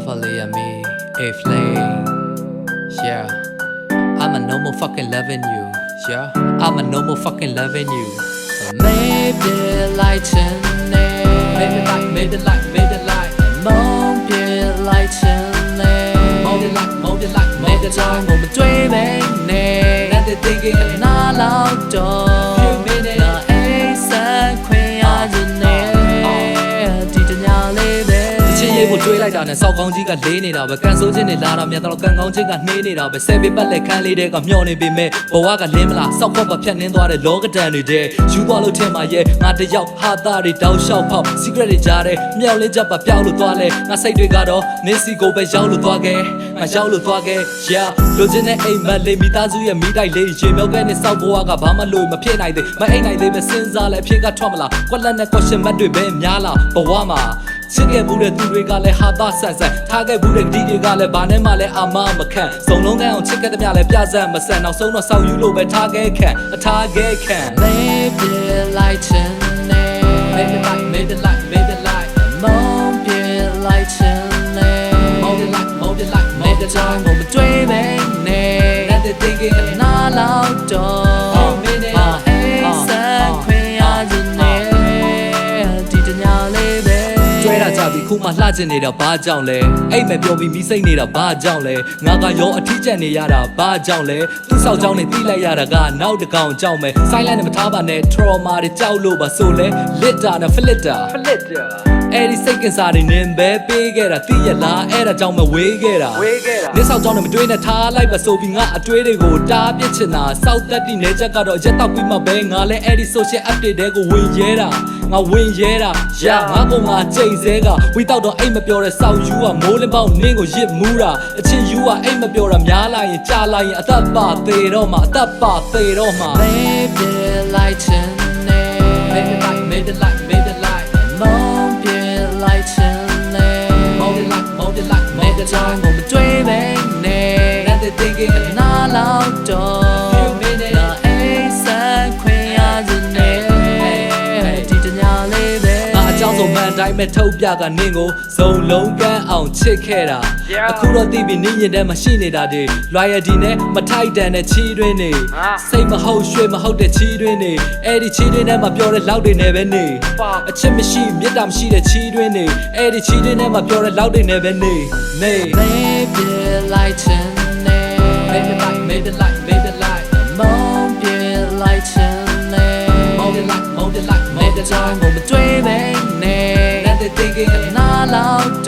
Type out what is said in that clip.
follow me, a flame. Yeah, I'm a no more fucking loving you. Yeah, I'm a no more fucking loving you. Maybe lighten it. Maybe light. Moan be lighten it. Moan the time when we're dreaming it. Not the thinking, not loud door. Not a sad queen, I don't know. ကိုတွေးလိုက်တာနဲ့စောက်ကောင်းကြီးကလေးနေတာပဲကန်ဆိုးချင်းနဲ့လာတာမြတ်တော့ကန်ကောင်းချင်းကနှေးနေတာပဲဆယ်ပေပတ်လက်ခန်းလေးတဲ့ကမျောနေပေမဲ့ဘဝကလင်းမလားစောက်ကောက်ပါဖြတ်နှင်းသွားတဲ့လောကဒဏ်တွေတဲ့ယူသွားလို့ထင်ပါရဲ့ငါတယောက်ဟာသားတွေတောက်လျှောက်ဖောက် secret တွေကြားတဲ့မြောက်လေးချက်ပါပြောက်လို့သွားလဲငါစိတ်တွေကတော့နင်းစီကိုပဲရောက်လို့သွားခဲ့ငါရောက်လို့သွားခဲ့ yeah လိုချင်တဲ့အိမ်မက်လေးမိသားစုရဲ့မိတိုက်လေးရေမြောက်တဲ့နဲ့စောက်ဘဝကဘာမှလို့မဖြစ်နိုင်သေးမအိမ်နိုင်သေးပဲစဉ်းစားလဲအဖြစ်ကထွက်မလားကွက်လက်နဲ့ question mark တွေပဲများလားဘဝမှာချစ်ခဲ့ဘူးတဲ့သူတွေကလည်းဟာသားဆန်ဆန်ထားခဲ့ဘူးတဲ့ဒီတွေကလည်းဘာနဲ့မှလည်းအာမမခံစုံလုံးကန်းအောင်ချစ်ခဲ့တဲ့မြလည်းပြစမ်းမဆန်နောက်ဆုံးတော့ဆောက်ယူလို့ပဲထားခဲ့ခံအထားခဲ့ခံ Maybe lighten it Maybe light Moan be lighten it Moan the time when we're dreaming it Not the thinking not loud doorခုမှလှကျင်နေတာဘာကြောင့်လဲအိမ်မပြောပြီးမိစိတ်နေတာဘာကြောင့်လဲငါကရောအထီးကျန်နေရတာဘာကြောင့်လဲသူ့ဆောက်ကြောင်းနဲ့တီးလိုက်ရတာကနောက်တကောင်ကြောင့်ပဲ silent နဲ့မထားပါနဲ့ trauma တွေကြောက်လို့ပါဆိုလဲ litter နဲ့ flitter အဲ့ဒီစိတ်ကစားတွေနင်ပဲပေးခဲ့တာသိရလားအဲ့ဒါကြောင့်မဝေးခဲ့တာနင်းဆောက်ကြောင်းနဲ့မတွေးနဲ့ထားလိုက်ပါဆိုပြီးငါအတွေးတွေကိုတားပစ်ချင်တာစောက်တက်တိနေချက်ကတော့ရက်တော့ပြီးမှပဲငါလဲအဲ့ဒီ social update တွေကိုဝင်ရဲတာငါဝင်ရဲတာရာငါကောင်ငါချိန်စဲကဝီတောက်တော့အိမ်မပြောတဲ့စောက်ယူကမိုးလင်းပေါင်းနင်းကိုရစ်မူးတာအချင်းယူကအိမ်မပြောတာများလာရင်ကြာလာရင်အသက်ပါသေးတော့မှအသက်ပါသေးတော့မှ Baby lighten it Maybe light Moan be lighten it Moan the time when we're dreaming it Not the thinking not loud door Not a sad queen I don't knowကြောင့်ဆိုမှန်တိုင်းမဲ့ထုတ်ပြကနင်းကိုစုံလုံးကန်းအောင်ချစ်ခဲ့တာအခုတော့သိပြီနင်းရင်ထဲမှာရှိနေတာတွေ loyalty နဲ့မထိုက်တန်တဲ့ချီးတွင်းနေစိတ်မဟုတ်ရွှေမဟုတ်တဲ့ချီးတွင်းနေအဲ့ဒီချီးတွင်းထဲမှာပြောတဲ့လောက်တွေနဲ့ပဲနေအချစ်မရှိမေတ္တာမရှိတဲ့ချီးတွင်းနေအဲ့ဒီချီးတွင်းထဲမှာပြောတဲ့လောက်တွေနဲ့ပဲနေ Maybe lighten it Maybe light Moan be lighten it Moan the time when we're dreaming Thinking not loud